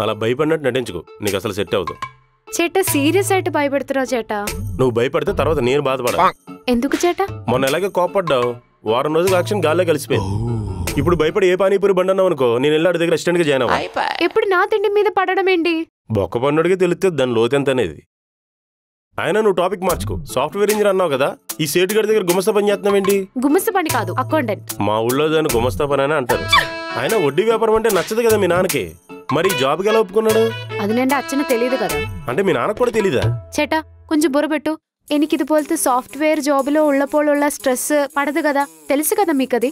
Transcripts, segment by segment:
అలా భయపడినట్టు నటించుకో, నీకు అసలు సెట్ అవ్వదు. చేట సీరియస్ అయితే భయపెడుతున్నావు చేట. నువ్వు భయపడితే తర్వాత నేను బాధపడా. ఎందుకు చేట? మొన్న ఎలాగే కోపడ్డావు, వారం రోజులు యాక్షన్ గాల్లో కలిసిపోయింది. ఇప్పుడు భయపడి ఏ పానీపూరి బండి అన్నావు అనుకో, నేను వెళ్ళి అడి దగ్గర అసిస్టెంట్ గా జాయిన్ అవ్వ. ఎప్పుడు నా తిండి మీద పడడం ఏంటి? బొక్క పన్నుడికి తెలుస్తుంది దాని లోతెంత అనేది. ఆయన నువ్వు టాపిక్ మార్చుకో. సాఫ్ట్వేర్ ఇంజనీర్ అన్నావు కదా, ఈ సేటు గడి దగ్గర గుమస్తా పని చేస్తున్నావు ఏంటి? గుమస్తా పని కాదు, అకౌంటెంట్. మా ఊళ్ళో దాన్ని గుమస్తా పని అని అంటారు. ఆయన వడ్డీ వ్యాపారం అంటే నచ్చదు కదా మీ నాన్నకి. మరి జాబ్కి ఎలా ఒప్పుకున్నాడు? అది నేను అచ్చన తెలియదు కదా. అంటే మీ నాన్నకు కూడా తెలీదా? చేట కొంచెం బుర్రబెట్టు. ఎనికిది పోలితే సాఫ్ట్వేర్ జాబ్ లో ఉళ్ళపోళ్ళ స్ట్రెస్ పడదు కదా, తెలుసు కదా మీకు. అది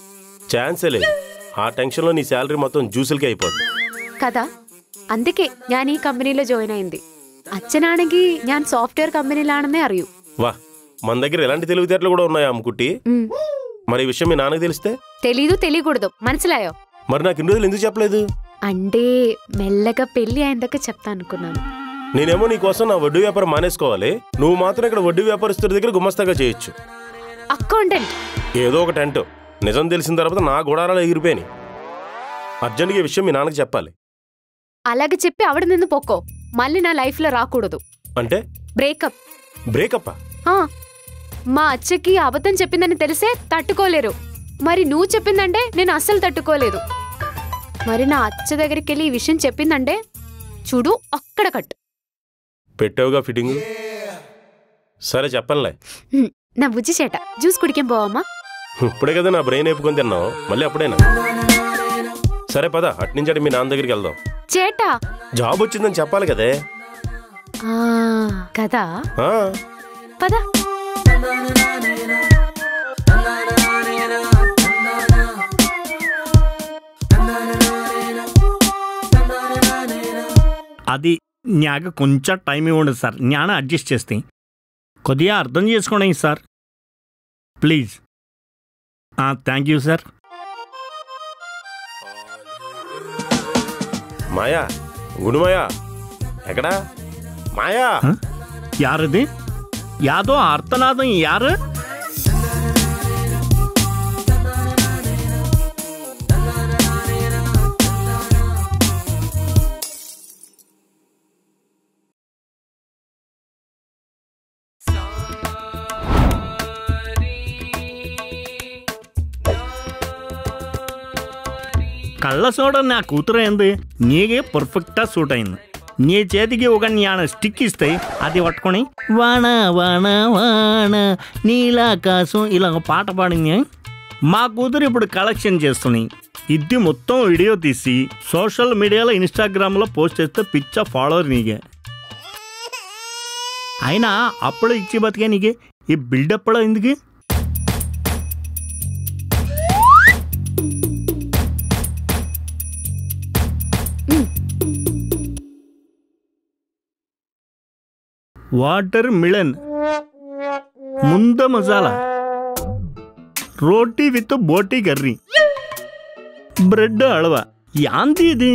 ఛాన్సే లేదు. ఆ టెన్షన్ లో నీ శాలరీ మొత్తం జ్యూసులకి అయిపోద్ది కదా. అందుకే ഞാൻ ഈ కంపెనీలో జాయిన్ అయింది. അച്ഛനാണെങ്കിൽ ഞാൻ സോഫ്റ്റ്വെയർ కంపెనీలాണെന്നേ അറിയൂ. వా, మన దగ్గర ఎలాంటి తెలివితేటలు కూడా ఉన్నాయా అమ్ముకుట్టి? మరి ఈ విషయం మీ నాన్నకి తెలిస్తే? తెలీదు, తెలియకూడదు, మనసులాయో. మరి నాకు ఇన్ని రోజులు ఎందుకు చెప్పలేదు? అంటే మెల్లగా పెళ్లి అయిందాక చెప్తా అనుకున్నాను. నేనేమో నీకోసం నా వడ్డీ వ్యాపారం మానేసుకోవాలి, నువ్వు మాత్రం ఇక్కడ వడ్డీ వ్యాపారస్తుడి దగ్గర గుమస్తాగా చేయొచ్చు. అకౌంటెంట్ ఏదో ఒక టెంట్. నిజం తెలిసిన తర్వాత నా గుడారాలు ఎగిరిపోయినాయి. అర్జెంట్గా ఈ విషయం మీ నాన్నకి చెప్పాలి. అలాగే చెప్పి ఆవిడ నిన్ను పొక్కో, మళ్ళీ నా లైఫ్ లో రాకూడదు. అంటే బ్రేకప్. బ్రేకప్పా? మా అచ్చకి అబద్ధం చెప్పిందని తెలిసే తట్టుకోలేరు. మరి నువ్వు చెప్పిందంటే నేను అస్సలు తట్టుకోలేదు. మరి నా అచ్చ దగ్గరికి వెళ్ళి ఈ విషయం చెప్పిందంటే చూడు అక్కడ కట్టు. పెట్టావుగా ఫిట్టింగ్. సరే చెప్పనులే. నా బుజ్జి చేట జ్యూస్ కుడికేం పోవమ్మా? ఇప్పుడే కదా నా బ్రెయిన్ వేపుకొని తిన్నావు, మళ్ళీ అప్పుడేనా? సరే పద, అట్నుంచి మీ నాన్న దగ్గరికి వెళ్దాం. చేటా జాబ్ వచ్చిందని చెప్పాలి కదే. కదా పద. అది నాకు కొంచెం టైం ఇవ్వండి సార్, నేను అడ్జస్ట్ చేస్తే. కొద్దిగా అర్థం చేసుకోండి sir please. Thank you sir. మాయా, గుడు మాయా, ఎక్కడా మాయా? యారది? యాదో అర్థనాదం యారు? కళ్ళ చూడ నా కూతురు ఏంది, నీకే పర్ఫెక్ట్గా సూట్ అయింది. నీ చేతికి ఒక జ్ఞాన స్టిక్ ఇస్తే అది పట్టుకొని వాన వాన వాన నీలాకాశం ఇలా పాట పాడింది. మా కూతురు ఇప్పుడు కలెక్షన్ చేస్తున్నాయి. ఇది మొత్తం వీడియో తీసి సోషల్ మీడియాలో ఇన్స్టాగ్రామ్లో పోస్ట్ చేస్తే పిచ్చ ఫాలోవర్ నీకే. అయినా అప్పుడు ఇచ్చి బతికే నీకే ఈ బిల్డప్లో ఎందుకు? వాటర్ మిలన్ ముంద మసాలా, రోటీ విత్ బోటీ కర్రీ, బ్రెడ్ అడవ. యాంది ఇది?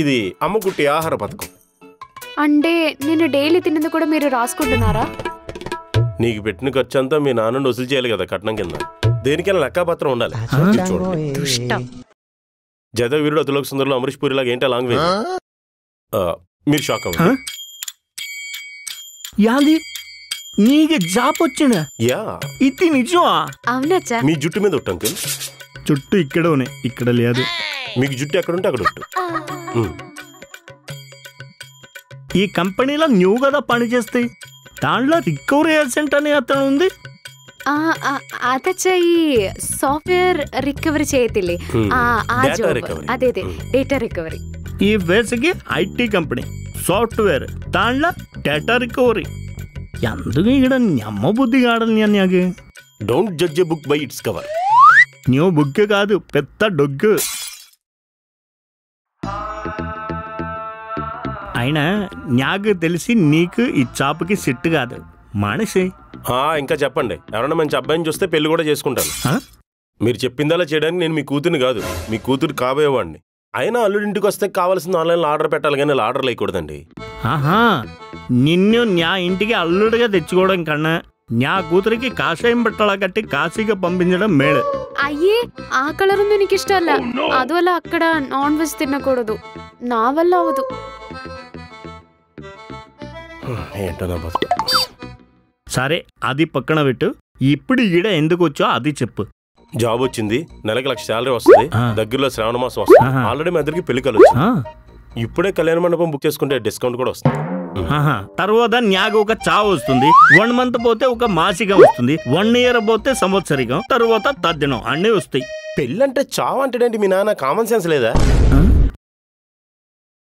ఇది అమ్ముకుట్టి ఆహార పథకం. అంటే నేను డైలీ తిన్నది కూడా మీరు రాసుకుంటున్నారా? నీకు పెట్టిన ఖర్చు అంతా మీ నాన్న వసూలు చేయాలి కదా కట్నం కింద. దేనికైనా లెక్కాపత్రం ఉండాలి. జత వీరుడు అతులోక సుందరులు అమరీష్ పూరి లాగా ఏంటి లాంగ్వేజ్? మీరు షాక్ అవ్వండి. యాది నీకు జాబ్ వచ్చిందా? యా, ఇది నిజమా? అవునచ్చా. మీ జుట్టు మీద ఒట్టు అంకుల్. జుట్టు ఇక్కడ ఉన్నాయి, ఇక్కడ లేదు. మీకు జుట్టు ఎక్కడ ఉంటే అక్కడ ఒట్టు. ఈ కంపెనీలో న్యూ కదా పని చేస్తే దాంట్లో రికవరీ ఏజెంట్ అని అతను ఉంది. അതച്ഛാ ഈ സോഫ്റ്റ്വെയർ റിക്കവറി ചെയ്യത്തില്ലേ? അതെ ഡേറ്റ റിക്കവറി. ఈ వేసకి ఐటీ కంపెనీ సాఫ్ట్వేర్ దాంట్లో డేటా రికవరీ. ఎందుకు ఇక్కడ నమ్మ బుద్ధి కాడని నాకు. Don't judge a book by its cover. New book కాదు, పెద్ద డొగ్గు. అయినా నాకు తెలిసి నీకు ఈ చాపుకి సెట్ కాదు మనిషి. ఇంకా చెప్పండి, ఎవరైనా మంచి అబ్బాయిని చూస్తే పెళ్లి కూడా చేసుకుంటాను. మీరు చెప్పిందలా చేయడానికి నేను మీ కూతుర్ని కాదు, మీ కూతురు కాబోయేవాడిని. అయినా అల్లుడింటికి వస్తే కావాల్సిన ఆన్లైన్లో ఆర్డర్ పెట్టాలి కానీ ఆర్డర్ లేకూడదండి. నిన్ను నా ఇంటికి అల్లుడిగా తెచ్చుకోవడం కన్నా నా కూతురికి కాషాయం పెట్టాలా కట్టి కాశీగా పంపించడం మేలు. అయ్యే ఆ కలర్ ఉంది నీకు ఇష్టం. అదోలా అక్కడ నాన్ వెజ్ తినకూడదు. నా వల్ల అవదు. ఏంటో నా బతుకు. సరే అది పక్కన పెట్టు. ఇప్పుడు ఈడ ఎందుకు వచ్చో అది చెప్పు. జాబ్ వచ్చింది, నెలకి 1,00,000 శాలరీ వస్తుంది, దగ్గరలో శ్రావణ మాసం వస్తుంది. ఆల్రెడీ మా ఇద్దరికి పెళ్లి కలు ఇప్పుడే కళ్యాణ మండపం బుక్ చేసుకుంటే డిస్కౌంట్ కూడా వస్తుంది. తర్వాత న్యాగ ఒక చావు వస్తుంది, 1 మంత్ పోతే ఒక మాసికం వస్తుంది, 1 ఇయర్ పోతే సంవత్సరికం, తర్వాత తద్దినం అన్నీ వస్తాయి. పెళ్ళంటే చావు అంటే మీ నాన్న కామన్ సెన్స్ లేదా?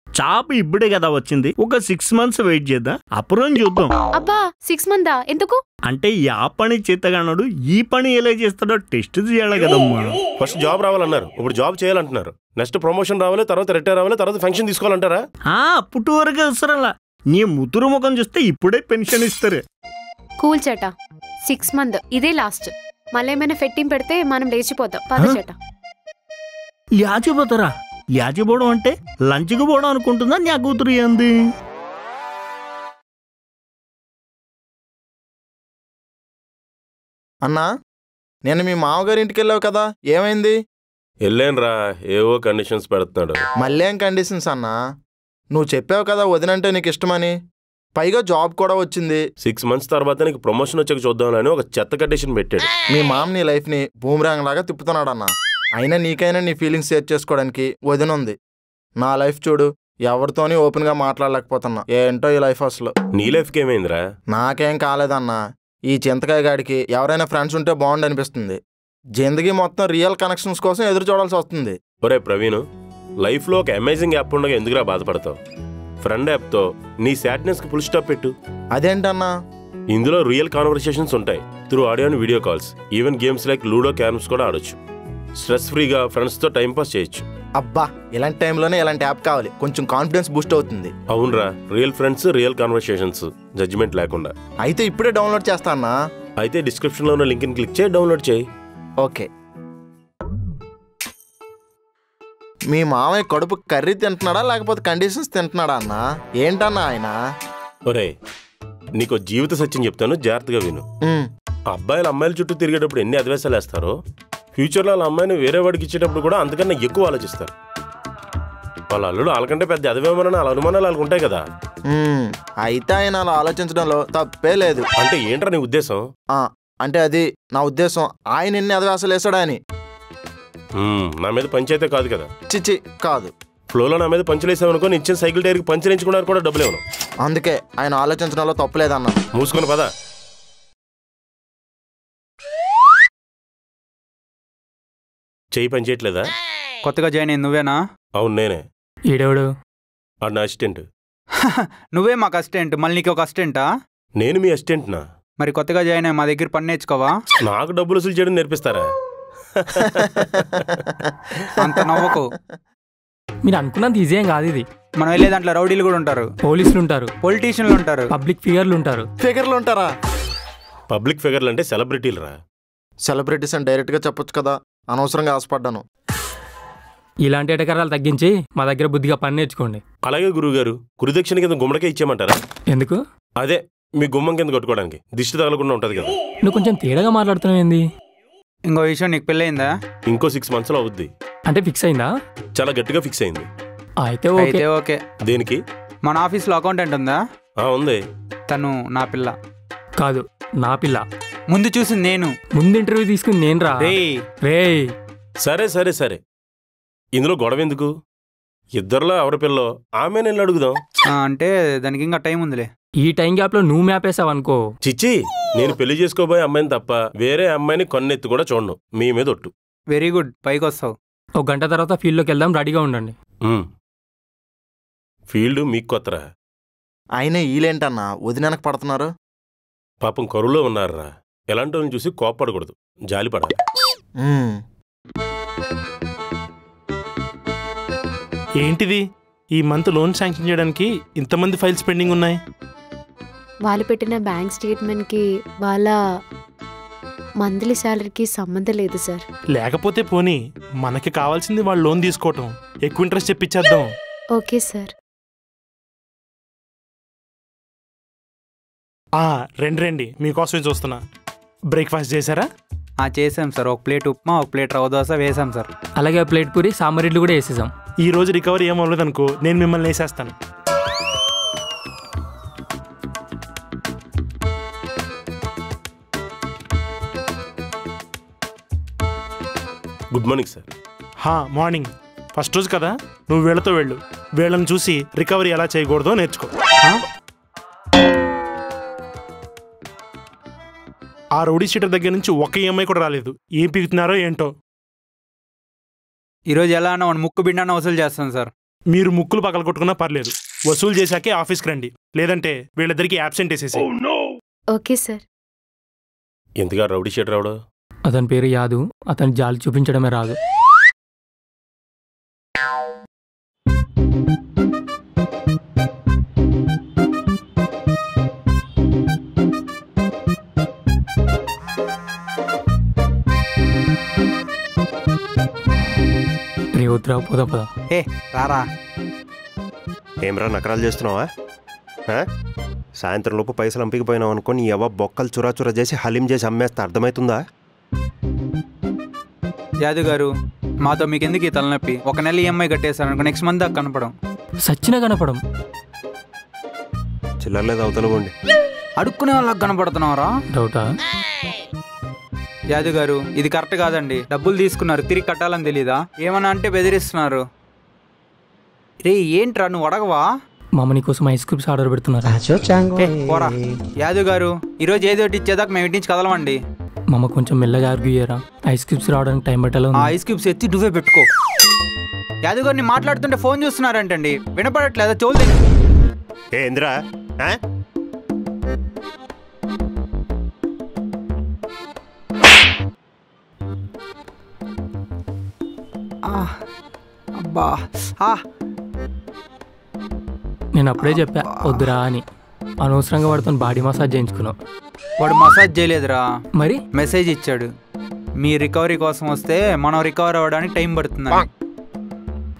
చాపు ఇప్పుడే కదా వచ్చింది, ఒక 6 months వెయిట్ చేద్దాం, అப்புறம் చూద్దాం. అబ్బా 6 months ఎందుకు? అంటే ఆ పని చేతగానడు ఈ పని ఎలా చేస్తాడో టెస్ట్ చేయాలి కదమ్మా. ఫస్ట్ జాబ్ రావాలన్నారు, ఇప్పుడు జాబ్ చేయాలంటున్నారు. నెక్స్ట్ ప్రమోషన్ రావాలి, తర్వాత రిటైర్ రావాలి, తర్వాత ఫంక్షన్ తీసుకోవాలంటారా? అప్పుడు వరకు అవసరంలా. నీ ముతురు ముఖం చూస్తే ఇప్పుడే పెన్షన్ ఇస్తారు. కూల్ చేట, 6 months ఇదే లాస్ట్. మళ్ళీ ఏమైనా ఫెట్టింగ్ పెడితే మనం లేచిపోతాం. పద చేట. లేచిపోతారా? లేచిపోవడం అంటే లంచ్కి పోవడం అనుకుంటుందా నా కూతురు? ఏంది అన్నా, నేను మీ మామగారి ఇంటికి వెళ్ళావు కదా, ఏమైంది? వెళ్ళానురా, ఏవో కండిషన్స్ పెడుతున్నాడు. మళ్ళీ ఏం కండిషన్స్ అన్నా? నువ్వు చెప్పావు కదా వదినంటే నీకు ఇష్టమని, పైగా జాబ్ కూడా వచ్చింది. 6 months తర్వాత నీకు ప్రమోషన్ వచ్చాక చూద్దామని ఒక చెత్త కండిషన్ పెట్టాడు. మీ మామ నీ లైఫ్ని బూమ్రాంగ్ లాగా తిప్పుతున్నాడన్నా. అయినా నీకైనా నీ ఫీలింగ్స్ షేర్ చేసుకోవడానికి వదినుంది. నా లైఫ్ చూడు, ఎవరితోని ఓపెన్గా మాట్లాడలేకపోతున్నా. ఏంటో ఈ లైఫ్ అసలు. నీ లైఫ్కి ఏమైందిరా? నాకేం కాలేదన్నా. ఈ చింతకాయ గాడికి ఎవరైనా ఫ్రెండ్స్ ఉంటే బాగుండు అనిపిస్తుంది. జిందగీ మొత్తం రియల్ కనెక్షన్స్ కోసం ఎదురు చూడాల్సి వస్తుంది. ఒరే ప్రవీణ్, లైఫ్లో ఒక అమేజింగ్ యాప్ ఉండగా ఎందుకురా బాధపడతావు? ఫ్రెండ్ యాప్తో నీ సాడ్నెస్కి ఫుల్ స్టాప్ పెట్టు. అదేంటన్నా? ఇందులో రియల్ కాన్వర్సేషన్స్ ఉంటాయి, through audio and video calls. Even games like ludo, carroms కూడా ఆడొచ్చు. స్ట్రెస్ ఫ్రీగా ఫ్రెండ్స్తో టైంపాస్ చేయొచ్చు. అబ్బా, ఇలాంటి టైంలోనే ఇలాంటి యాప్ కావాలి, కొంచెం కాన్ఫిడెన్స్ బూస్ట్ అవుతుంది. అవునరా, real friends, real conversations, judgement లేకుండా. అయితే ఇప్పుడే డౌన్లోడ్ చేస్తా అన్నా. అయితే డిస్క్రిప్షన్లో ఉన్న లింక్ని క్లిక్ చేయి, డౌన్లోడ్ చేయి. ఓకే. మీ మామయ్య కడుపు కర్రీ తింటున్నాడా లేకపోతే కండిషన్స్ తింటున్నాడా అన్నా? ఏంటన్నా ఆయన? ఒరే, నీకు జీవిత సత్యం చెప్తాను, జాగ్రత్తగా విను. అబ్బాయిలు అమ్మాయిల చుట్టూ తిరిగేటప్పుడు ఎన్ని అద్వేషాలు వేస్తారో, ఫ్యూచర్లో వాళ్ళ అమ్మాయిని వేరే వాడికి ఇచ్చేటప్పుడు కూడా అంతకన్నా ఎక్కువ ఆలోచిస్తారు. వాళ్ళ అల్లుడు వాళ్ళకంటే పెద్ద అదవేమోనని వాళ్ళ అనుమానాలు వాళ్ళకు ఉంటాయి కదా. అయితే ఆయన అలా ఆలోచించడంలో తప్పే లేదు. అంటే ఏంట్రా నీ ఉద్దేశం? అంటే అది నా ఉద్దేశం, ఆయన ఎన్ని అదవేశాలు వేసాడా అని. నా మీద పంచైతే కాదు కదా? చిచ్చి కాదు. ఫ్లోలో నా మీద పంచులేసామనుకో, నేను ఇచ్చిన సైకిల్ టైర్కి పంచరించుకున్నారు కూడా డబ్బులు ఇవ్వను. అందుకే ఆయన ఆలోచించడంలో తప్పులేదన్నా. మూసుకొని పదా. చెయ్యి పని చేయట్లేదా? కొత్తగా జాయిన్ అయింది నువ్వేనా? అవును నేనే. ఈడెవడు? నా అసిస్టెంట్. నువ్వే మాకు అసిస్టెంట్, మళ్ళీ నీకు ఒక అసిస్టెంటా? నేను మీ అసిస్టెంట్నా? మరి కొత్తగా జాయిన్ అయ్యి మా దగ్గర పని నేర్చుకోవా? నాకు డబ్బులు వసూలు చేయడం నేర్పిస్తారా? అంత నవ్వకు. మీరు అనుకున్నంత ఈజీ ఏం కాదు ఇది. మనం వెళ్ళే దాంట్లో రౌడీలు కూడా ఉంటారు, పోలీసులు ఉంటారు, పొలిటీషియన్లు ఉంటారు, పబ్లిక్ ఫిగర్లు ఉంటారు. ఫిగర్లు ఉంటారా? పబ్లిక్ ఫిగర్లు అంటే సెలబ్రిటీలు రా. సెలబ్రిటీస్ అని డైరెక్ట్గా చెప్పొచ్చు కదా, అనవసరంగా ఆశపడ్డాను. ఇలాంటి ఎటకరాలు తగ్గించి మా దగ్గర బుద్ధిగా పని నేర్చుకోండి. అలాగే గురువుగారు, గురుదక్షిణ కింద గుమ్మడికే ఇచ్చేయమంటారా? ఎందుకు? అదే మీ గుమ్మం కింద కట్టుకోవడానికి, దిష్టి తగలకుండా ఉంటది కదా. నువ్వు కొంచెం తేడాగా మాట్లాడుతున్నావు ఏంది? ఇంకో విషయం, నీకు పెళ్ళయిందా? ఇంకో 6 monthsలో అవుద్ది. అంటే ఫిక్స్ అయిందా? చాలా గట్టిగా ఫిక్స్ అయింది. అయితే ఓకే. దేనికి? మన ఆఫీస్లో అకౌంటెంట్ ఉందా? ఉంది. తను నా పిల్ల కాదు, నా పిల్ల. ముందు చూసింది నేను, ముందు ఇంటర్వ్యూ తీసుకుని నేను రా. రే సరే సరే సరే, ఇందులో గొడవ ఎందుకు? ఇద్దరులో ఎవరి పిల్లో ఆమె నేను అడుగుదాం. అంటే దానికి ఇంకా టైం ఉందిలే. ఈ టైం గ్యాప్ లో నువ్వు మ్యాపేసావు అనుకో. చిచ్చి, నేను పెళ్లి చేసుకోబోయే అమ్మాయిని తప్ప వేరే అమ్మాయిని కొన్నెత్తి కూడా చూడను. మీ మీద ఒట్టు. వెరీ గుడ్, పైకి వస్తావు. 1 గంట తర్వాత ఫీల్డ్లోకి వెళ్దాం, రెడీగా ఉండండి. ఫీల్డ్ మీకు కొత్తరా? ఆయన ఈలేంటన్నా వదినకు పడుతున్నారు? పాపం కరువులో ఉన్నారా. ఎలాంటి వాళ్ళని చూసి కోప్పడకూడదు, జాలిపడాలి. ఏంటిది, ఈ మంత్ లోన్ శాంక్షన్ చేయడానికి ఇంతమంది ఫైల్స్ పెండింగ్ ఉన్నాయి? వాళ్ళు పెట్టిన బ్యాంక్ స్టేట్మెంట్కి వాళ్ళ మంత్లీ శాలరీకి సంబంధం లేదు సార్. లేకపోతే పోనీ, మనకి కావాల్సింది వాళ్ళు లోన్ తీసుకోవటం, ఎక్కువ ఇంట్రెస్ట్ చెప్పించేద్దాం. Okay sir. రండి, మీకోసమే చూస్తున్నా. బ్రేక్ఫాస్ట్ చేశారా? చేసాం sir. 1 plate upma, 1 plate rava dosa వేసాం సార్. అలాగే 1 ప్లేట్ పూరి, సాంబార్ ఇడ్లీ కూడా వేసేసాం. ఈ రోజు రికవరీ ఏం అవ్వలేదు అనుకో, నేను మిమ్మల్ని వేసేస్తాను. Good morning sir. Morning. First రోజు కదా, నువ్వు వీళ్ళతో వెళ్ళు. వీళ్ళని చూసి రికవరీ ఎలా చేయకూడదో నేర్చుకో. ఆ రౌడీ షీటర్ దగ్గర నుంచి ఒక ఈఎంఐ కూడా రాలేదు. ఏం పీకుతున్నారో ఏంటో. ఈరోజు ఎలా అన్న ముక్కు బిండాన వసూలు చేస్తాను సార్. మీరు ముక్కులు పగల కొట్టుకున్నా పర్లేదు, వసూలు చేశాకే ఆఫీస్కి రండి. లేదంటే వీళ్ళిద్దరికి యాబ్సెంట్ వేసేసి. Okay sir. ఎందుగా రౌడీ షీటర్ రావడం? అతని పేరు యాదు. అతని జాలి చూపించడమే రాదు. రేవద్రా పోదా పోదా. ఏ రారా. ఏమరా నకరాలు చేస్తున్నావా? సాయంత్రం లోపు పైసలు అంపికిపోయినావు అనుకో, నీ ఎవ బొక్కలు చురా చేసి హలీం చేసి అమ్మేస్తా. అర్థమవుతుందా? యాదు గారు, మాతో మీకు ఎందుకు ఈ తలనొప్పి? ఒక నెల ఈఎంఐ కట్టేశారనుకో, నెక్స్ట్ మంత్ దాకా కనపడం. సచ్చిన కనపడం. చిల్లర్లేదు అవతల పోండి. అడుక్కునే వాళ్ళకి కనపడుతున్నారా? డౌటా? యాదు గారు, ఇది కరెక్ట్ కాదండి. డబ్బులు తీసుకున్నారు, తిరిగి కట్టాలని తెలీదా? ఏమన్నా అంటే బెదిరిస్తున్నారు. రే ఏంట్రా, నువ్వు అడగవా? మామ నీకోసం ఐస్ క్రీమ్స్ ఆర్డర్ పెడుతున్నారు. పోరా. యాదు గారు, ఈరోజు ఏదో ఒకటి ఇచ్చేదాకా మేము ఇంటి నుంచి కదలమండి. మామ కొంచెం మెల్లగా ఆర్గ్యూ చేయరా. ఐస్ క్రీమ్స్ రావడానికి టైం పట్టాలో. ఆ ఐస్ క్యూబ్స్ ఎత్తి నువ్వే పెట్టుకో. యాదు గారిని మాట్లాడుతుంటే ఫోన్ చూస్తున్నారంటండి, వినపడట్లేదా? చోల్ది ఏ ఇంద్రా, అబ్బా. నేను అప్పుడే చెప్పా వద్దురా అని. అనవసరంగా వాడుతో బాడీ మసాజ్ చేయించుకున్నావు. వాడు మసాజ్ చేయలేదురా, మరి మెసేజ్ ఇచ్చాడు. మీ రికవరీ కోసం వస్తే మనం రికవర్ అవ్వడానికి టైం పడుతుంది.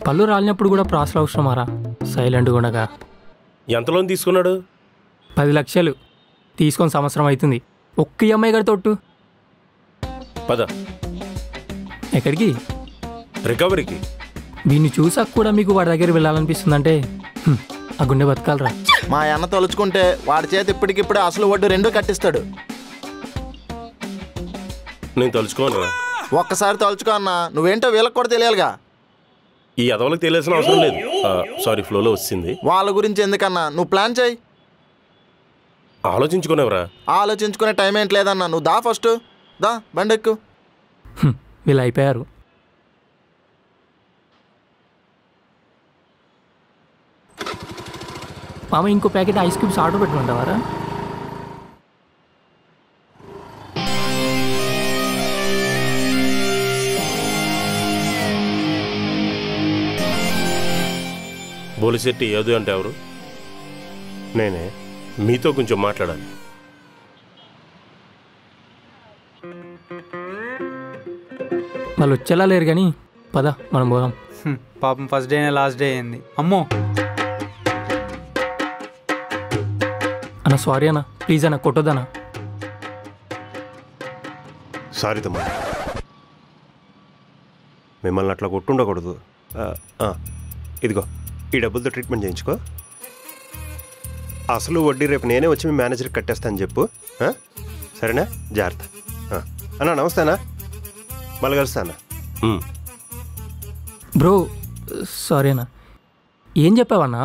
పళ్ళు రాలినప్పుడు కూడా ప్రాసెస్ అవసరమారా? సైలెంట్గా ఉండగా. ఎంత లోన్ తీసుకున్నాడు? 10 లక్షలు తీసుకొని సంవత్సరం అవుతుంది. ఒక్క ఈఎంఐ గారి తొట్టు. పద. ఎక్కడికి? రికవరీకి. వీడిని చూసాక కూడా మీకు వాడి దగ్గర వెళ్ళాలనిపిస్తుందంటే ఆ గుండె బతకాలరా. మా అన్న తలుచుకుంటే వాడి చేతి ఇప్పటికిప్పుడే అసలు వడ్డు 2 కట్టిస్తాడు. నేను తలుచుకోను. ఒక్కసారి తలుచుకో అన్న. నువ్వేంటో వీళ్ళకి కూడా తెలియాలిగా. ఈ అదవులకు తెలియాల్సిన అవసరం లేదు. సారీ, ఫ్లోలో వచ్చింది. వాళ్ళ గురించి ఎందుకన్నా, నువ్వు ప్లాన్ చేయి. ఆలోచించుకునేవరా? ఆలోచించుకునే టైం ఏంటి లేదన్నా. నువ్వు దా, ఫస్ట్ దా, బండి ఎక్కు. వీళ్ళు అయిపోయారు. మామ ఇంకో ప్యాకెట్ ఐస్ క్రీమ్స్ ఆర్డర్ పెట్టమంటావారా? బోలిశెట్టి ఏదో అంటే ఎవరు? నేనే. మీతో కొంచెం మాట్లాడాలి. వాళ్ళు వచ్చేలా లేరు కానీ పద మనం పోదాం. పాపం ఫస్ట్ డేనే లాస్ట్ డే అయింది. అమ్మో అన్న సారీ అన్న, ప్లీజ్ అన్న, కొట్టొద్దన్నా. సారీ తమ్ముడు, మిమ్మల్ని అట్లా కొట్టుండకూడదు. ఇదిగో ఈ డబ్బులతో ట్రీట్మెంట్ చేయించుకో. అసలు వడ్డీ రేపు నేనే వచ్చి మీ మేనేజర్కి కట్టేస్తాను చెప్పు. సరేనా? జాగ్రత్త. అన్నా నమస్తేనా, మళ్ళీ కలుస్తానా? బ్రో సారీ అన్న. ఏం చెప్పావన్నా?